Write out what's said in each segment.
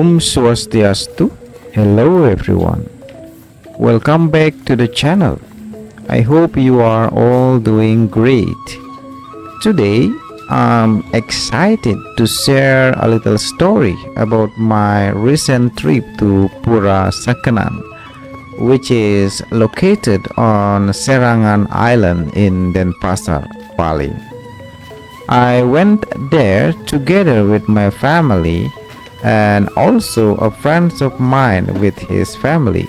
Om Swastiastu. Hello everyone. Welcome back to the channel. I hope you are all doing great. Today I'm excited to share a little story about my recent trip to Pura Sakenan, which is located on Serangan Island in Denpasar, Bali. I went there together with my family and also a friend of mine with his family.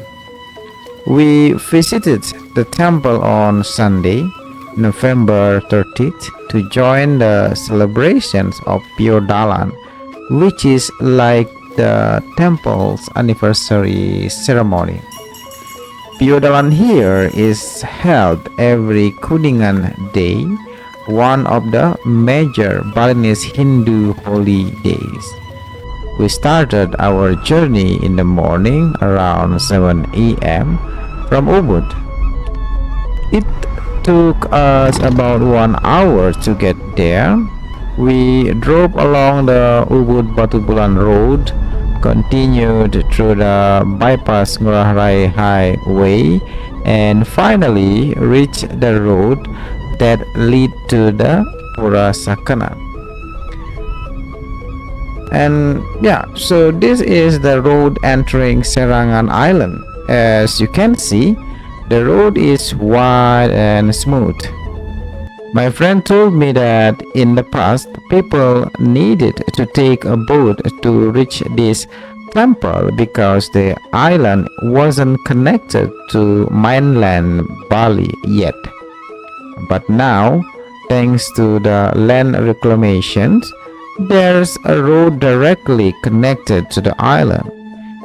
We visited the temple on Sunday, November 30th, to join the celebrations of Piodalan, which is like the temple's anniversary ceremony. Piodalan here is held every Kuningan day, one of the major Balinese Hindu holy days. We started our journey in the morning around 7 a.m. from Ubud. It took us about 1 hour to get there. We drove along the Ubud Batubulan Road, continued through the bypass Ngurah Rai Highway, and finally reached the road that lead to the Pura Sakenan. And so this is the road entering Serangan Island. As you can see, the road is wide and smooth. My friend told me that in the past people needed to take a boat to reach this temple because the island wasn't connected to mainland Bali yet. But now, thanks to the land reclamations, there's a road directly connected to the island,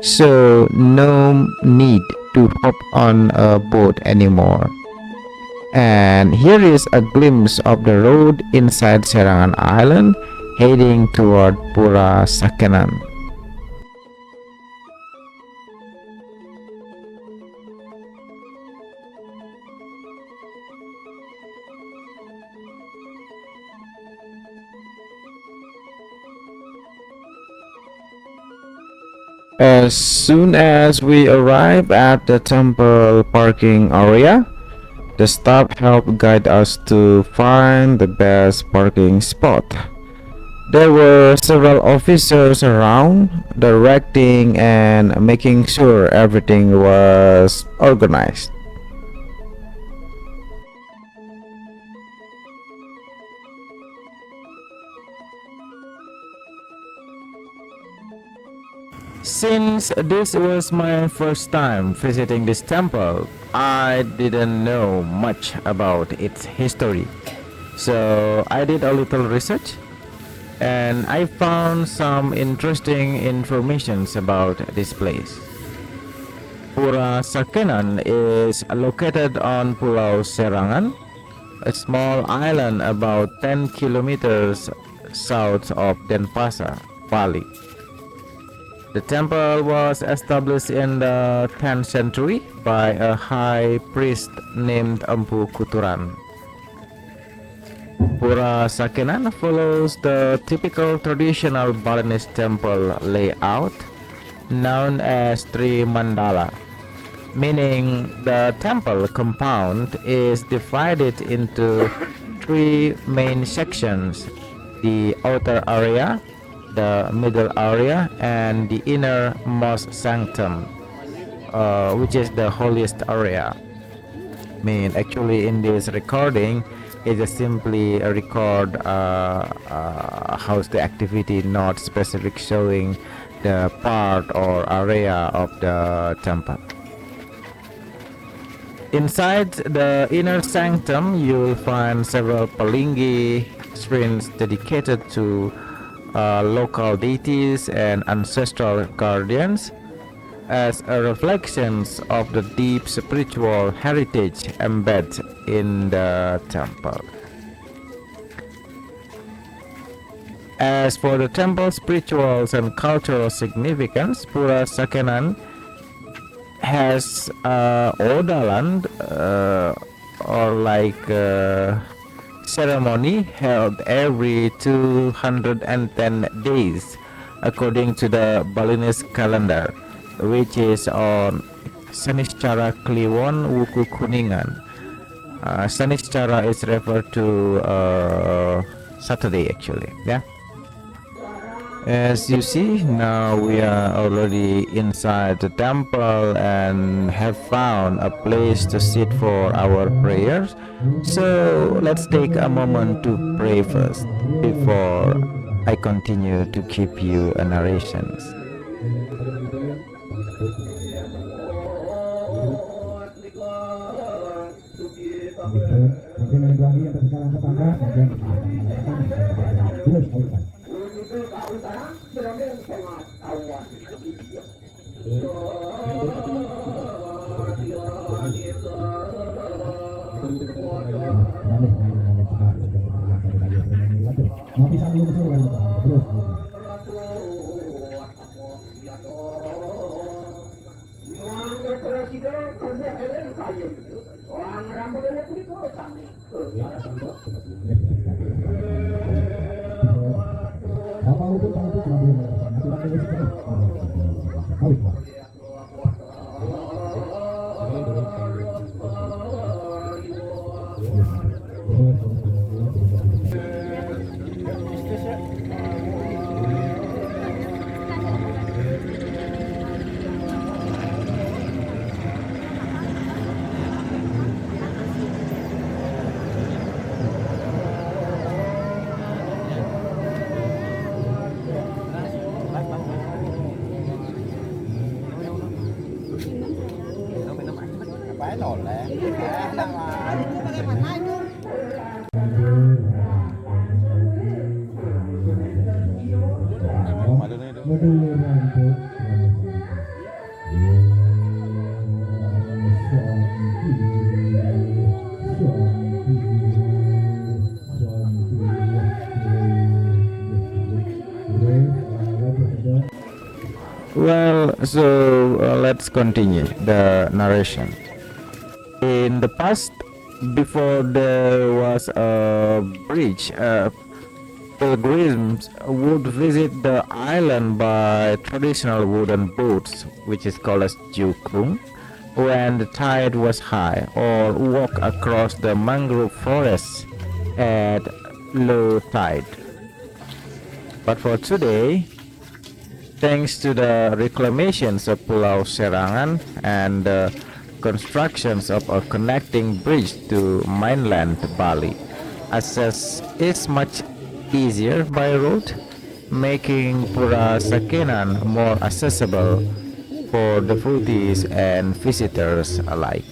so no need to hop on a boat anymore. And here is a glimpse of the road inside Serangan Island heading toward Pura Sakenan. As soon as we arrive at the temple parking area, the staff helped guide us to find the best parking spot. There were several officers around, directing and making sure everything was organized. Since this was my first time visiting this temple, I didn't know much about its history. So I did a little research and I found some interesting information about this place. Pura Sakenan is located on Pulau Serangan, a small island about 10 kilometers south of Denpasar, Bali. The temple was established in the 10th century by a high priest named Empu Kuturan. Pura Sakenan follows the typical traditional Balinese temple layout known as Tri Mandala, meaning the temple compound is divided into three main sections: the outer area, the middle area, and the innermost sanctum, which is the holiest area. Actually in this recording it is simply a record how's the activity, not specific showing the part or area of the temple. Inside the inner sanctum you'll find several palinggi screens dedicated to local deities and ancestral guardians as a reflection of the deep spiritual heritage embedded in the temple. As for the temple's spiritual and cultural significance, Pura Sakenan has Piodalan or like ceremony held every 210 days according to the Balinese calendar, which is on Saniscara Kliwon Wuku Kuningan. Saniscara is referred to Saturday actually. Yeah. As you see, now we are already inside the temple and have found a place to sit for our prayers. So let's take a moment to pray first before I continue to keep you a narrations. Well, so let's continue the narration. In the past, before there was a bridge, pilgrims would visit the island by traditional wooden boats, which is called as jukung, when the tide was high, or walk across the mangrove forests at low tide. But for today, thanks to the reclamations of Pulau Serangan and the constructions of a connecting bridge to mainland Bali, access is much easier by road, making Pura Sakenan more accessible for devotees and visitors alike.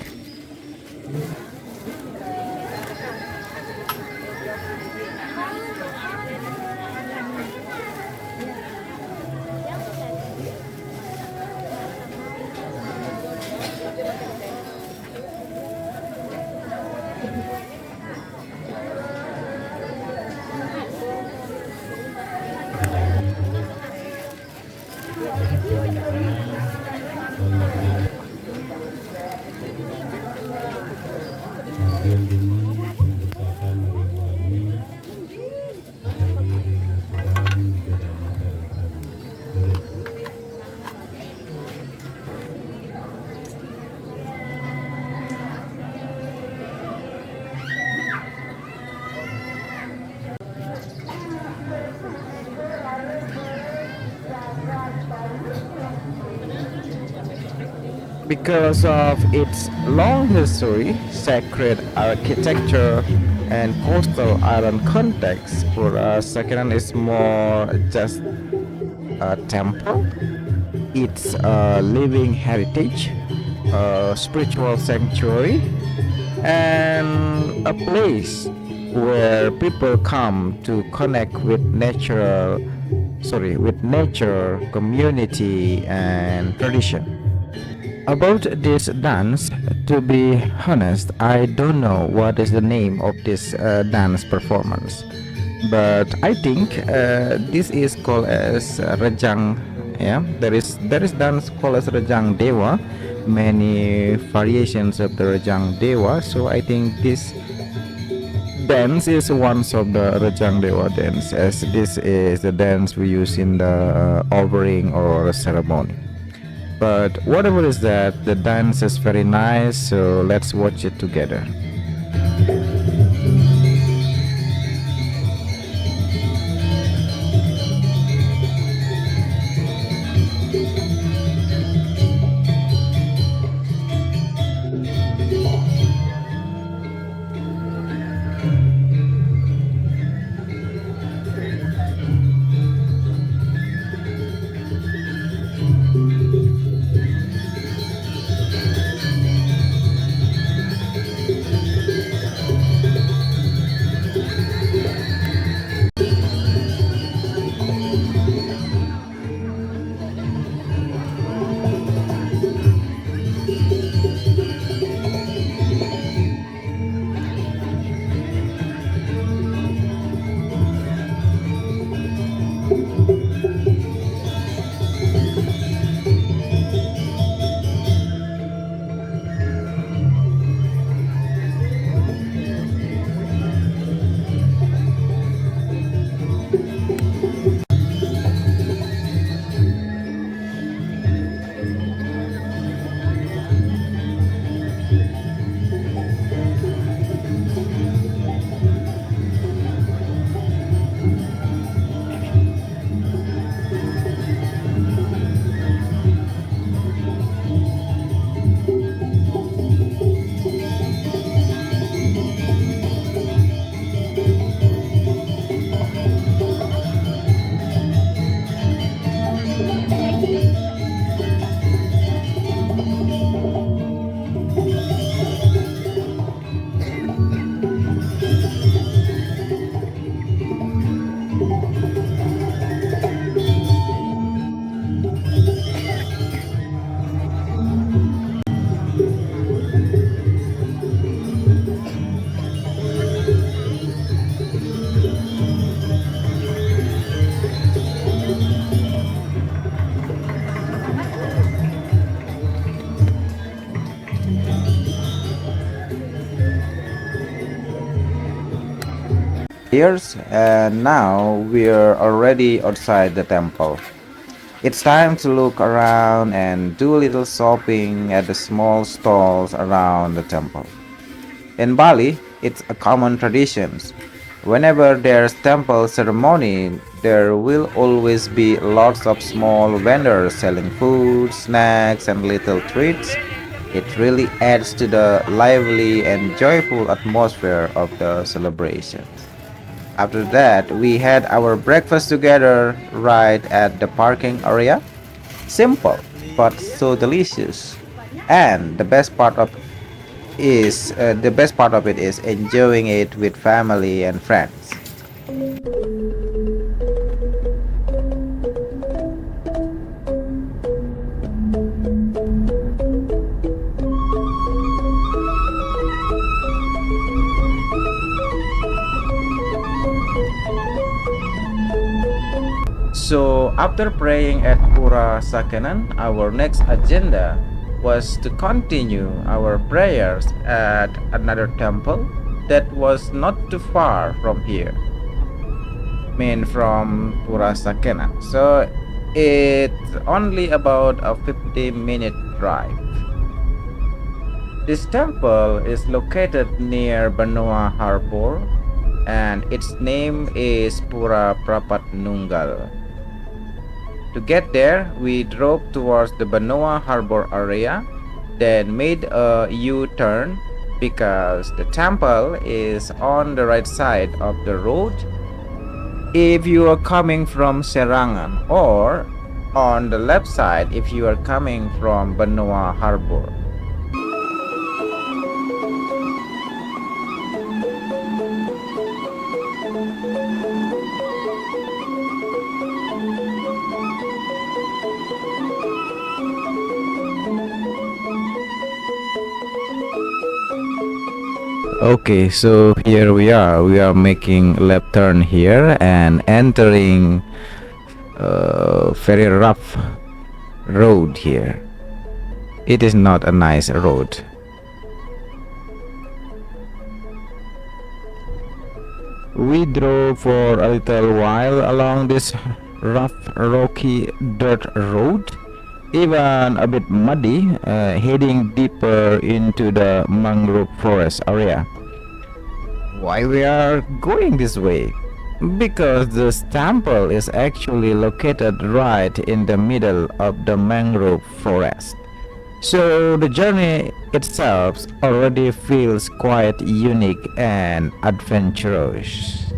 Because of its long history, sacred architecture, and coastal island context, Pura Sakenan is more just a temple. It's a living heritage, a spiritual sanctuary, and a place where people come to connect with nature, community, and tradition. About this dance, to be honest, I don't know what is the name of this dance performance, but I think this is called as Rejang. Yeah, there is dance called as Rejang Dewa, many variations of the Rejang Dewa. So I think dance is one of the Rejang Dewa dance, as this is the dance we use in the offering or ceremony. But whatever is that, the dance is very nice, so let's watch it together. Years, and now we're already outside the temple. It's time to look around and do a little shopping at the small stalls around the temple. In Bali, it's a common tradition. Whenever there's temple ceremony, there will always be lots of small vendors selling food, snacks, and little treats. It really adds to the lively and joyful atmosphere of the celebration. After that, we had our breakfast together right at the parking area. Simple, but so delicious. And the best part of it is enjoying it with family and friends. So after praying at Pura Sakenan, our next agenda was to continue our prayers at another temple that was not too far from here. From Pura Sakenan. So it's only about a 50-minute drive. This temple is located near Benoa Harbor and its name is Pura Prapat Nunggal. To get there, we drove towards the Benoa Harbor area, then made a U-turn because the temple is on the right side of the road if you are coming from Serangan, or on the left side if you are coming from Benoa Harbor. Okay, so here we are. We are making left turn here and entering a very rough road here. It is not a nice road. We drove for a little while along this rough, rocky dirt road, even a bit muddy, heading deeper into the mangrove forest area. Why we are going this way? Because this temple is actually located right in the middle of the mangrove forest. So the journey itself already feels quite unique and adventurous.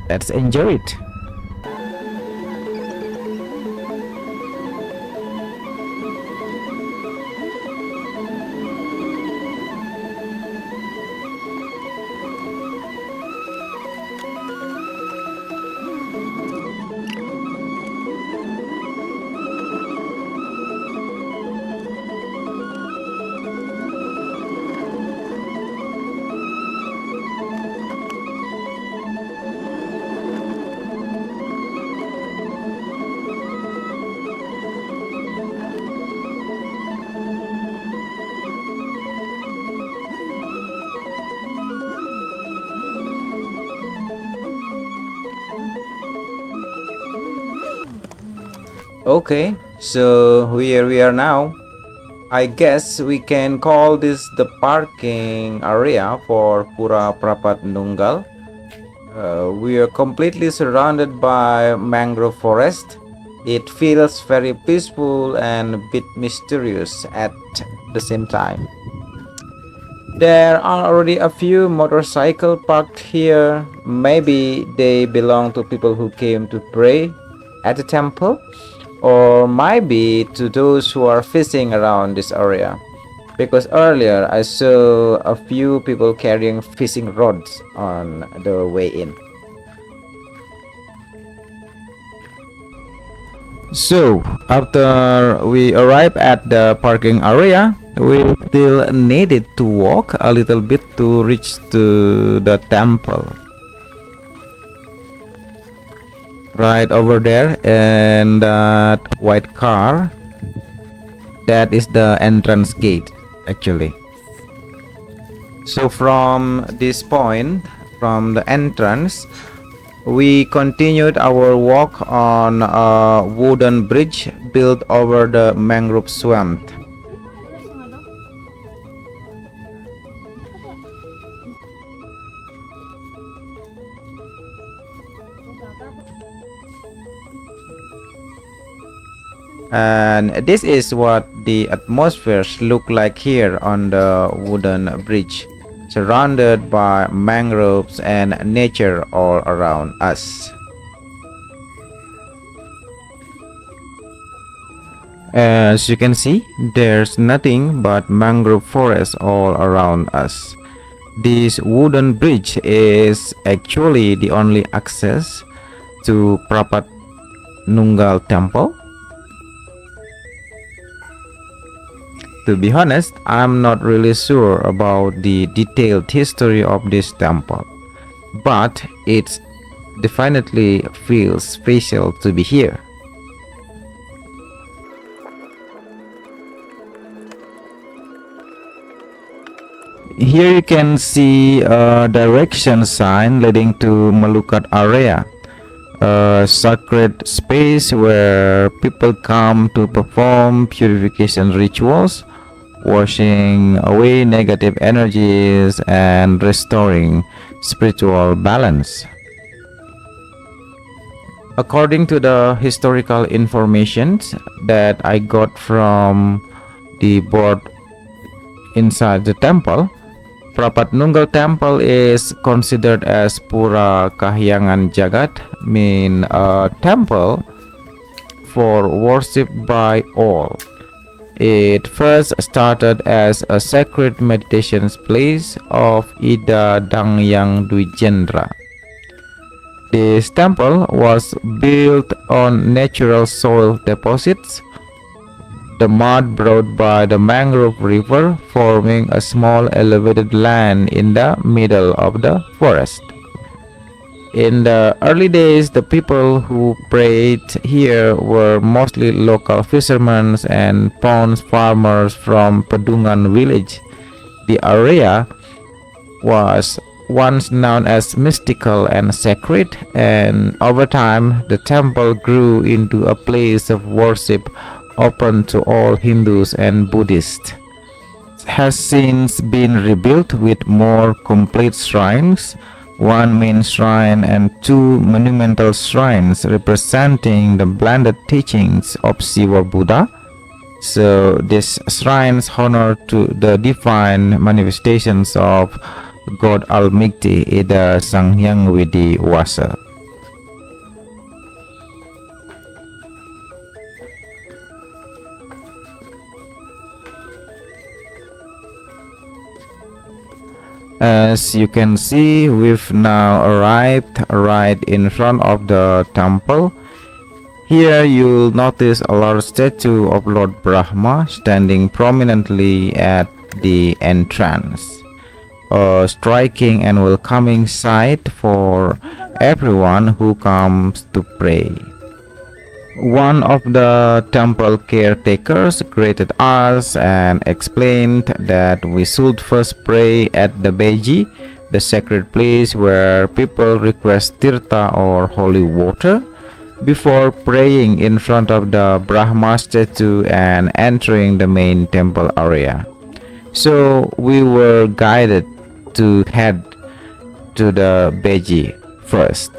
Let's enjoy it. Okay, so here we are now. I guess we can call this the parking area for Pura Prapat Nunggal. We are completely surrounded by mangrove forest. It feels very peaceful and a bit mysterious at the same time. There are already a few motorcycles parked here. Maybe they belong to people who came to pray at the temple, or maybe to those who are fishing around this area. Because earlier I saw a few people carrying fishing rods on the way in. So, after we arrive at the parking area, we still needed to walk a little bit to reach to the temple. Right over there in that white car, that is the entrance gate actually. So from this point, from the entrance, we continued our walk on a wooden bridge built over the mangrove swamp. And this is what the atmospheres look like here on the wooden bridge, surrounded by mangroves and nature all around us. As you can see, there's nothing but mangrove forest all around us. This wooden bridge is actually the only access to Prapat Nunggal temple. To be honest, I'm not really sure about the detailed history of this temple, but it definitely feels special to be here. Here you can see a direction sign leading to Melukat area, a sacred space where people come to perform purification rituals, washing away negative energies and restoring spiritual balance. According to the historical information that I got from the board inside the temple, Prapat Nunggal temple is considered as Pura Kahyangan Jagat, mean a temple for worship by all. It first started as a sacred meditation place of Ida Dangyang Dwijendra. This temple was built on natural soil deposits, the mud brought by the mangrove river, forming a small elevated land in the middle of the forest. In the early days, the people who prayed here were mostly local fishermen and pond farmers from Pedungan village. The area was once known as mystical and sacred, and over time the temple grew into a place of worship open to all Hindus and Buddhists. It has since been rebuilt with more complete shrines, one main shrine and two monumental shrines representing the blended teachings of Shiva Buddha. So these shrines honor to the divine manifestations of God Almighty Ida Sang Hyang Widi Wasa. As you can see, we've now arrived right in front of the temple. Here you'll notice a large statue of Lord Brahma standing prominently at the entrance. A striking and welcoming sight for everyone who comes to pray. One of the temple caretakers greeted us and explained that we should first pray at the Beji, the sacred place where people request tirta or holy water, before praying in front of the Brahma statue and entering the main temple area. So we were guided to head to the Beji first.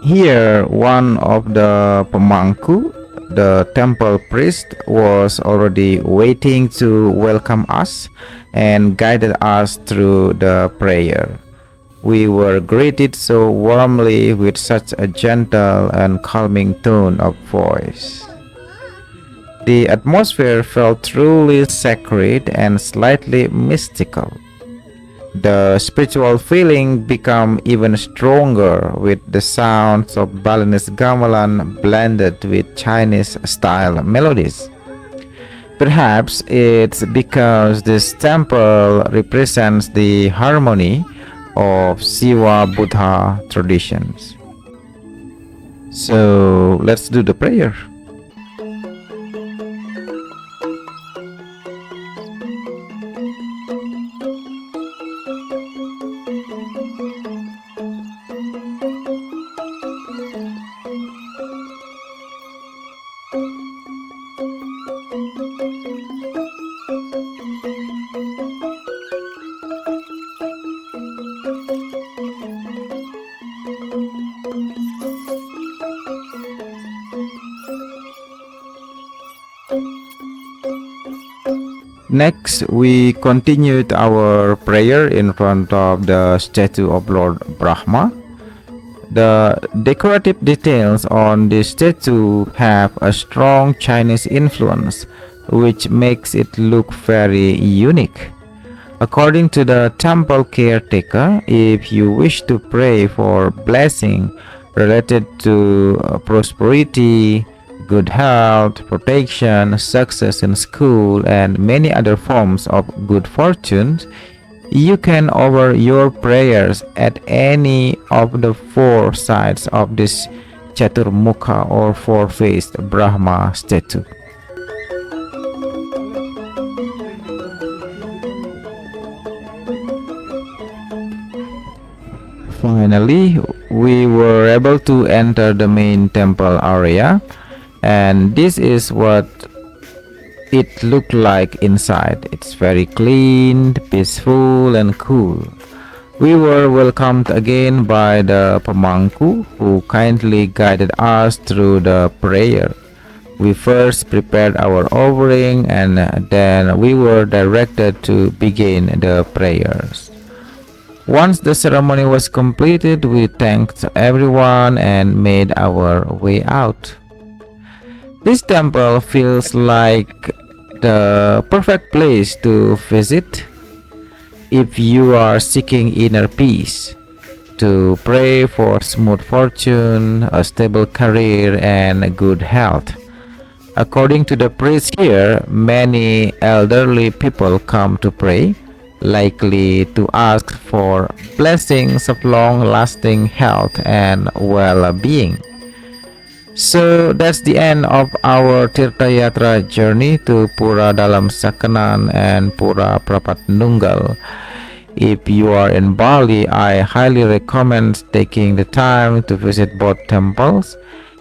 Here, one of the pemangku, the temple priest, was already waiting to welcome us and guided us through the prayer. We were greeted so warmly with such a gentle and calming tone of voice. The atmosphere felt truly sacred and slightly mystical. The spiritual feeling became even stronger with the sounds of Balinese gamelan blended with Chinese-style melodies. Perhaps it's because this temple represents the harmony of Shiva Buddha traditions. So let's do the prayer. Next, we continued our prayer in front of the statue of Lord Brahma. The decorative details on the statue have a strong Chinese influence, which makes it look very unique. According to the temple caretaker, if you wish to pray for blessing related to prosperity, good health, protection, success in school, and many other forms of good fortune, you can offer your prayers at any of the four sides of this Chaturmukha or four-faced Brahma statue. Finally, we were able to enter the main temple area, and this is what it looked like inside. It's very clean, peaceful, and cool. We were welcomed again by the pemangku, who kindly guided us through the prayer. We first prepared our offering, and then we were directed to begin the prayers. Once the ceremony was completed, we thanked everyone and made our way out. This temple feels like the perfect place to visit if you are seeking inner peace, to pray for smooth fortune, a stable career, and good health. According to the priest here, many elderly people come to pray, likely to ask for blessings of long-lasting health and well-being. So that's the end of our Tirta Yatra journey to Pura Dalem Sakenan and Pura Prapat Nunggal. If you are in Bali, I highly recommend taking the time to visit both temples.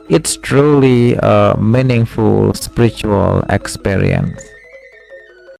It's truly a meaningful spiritual experience.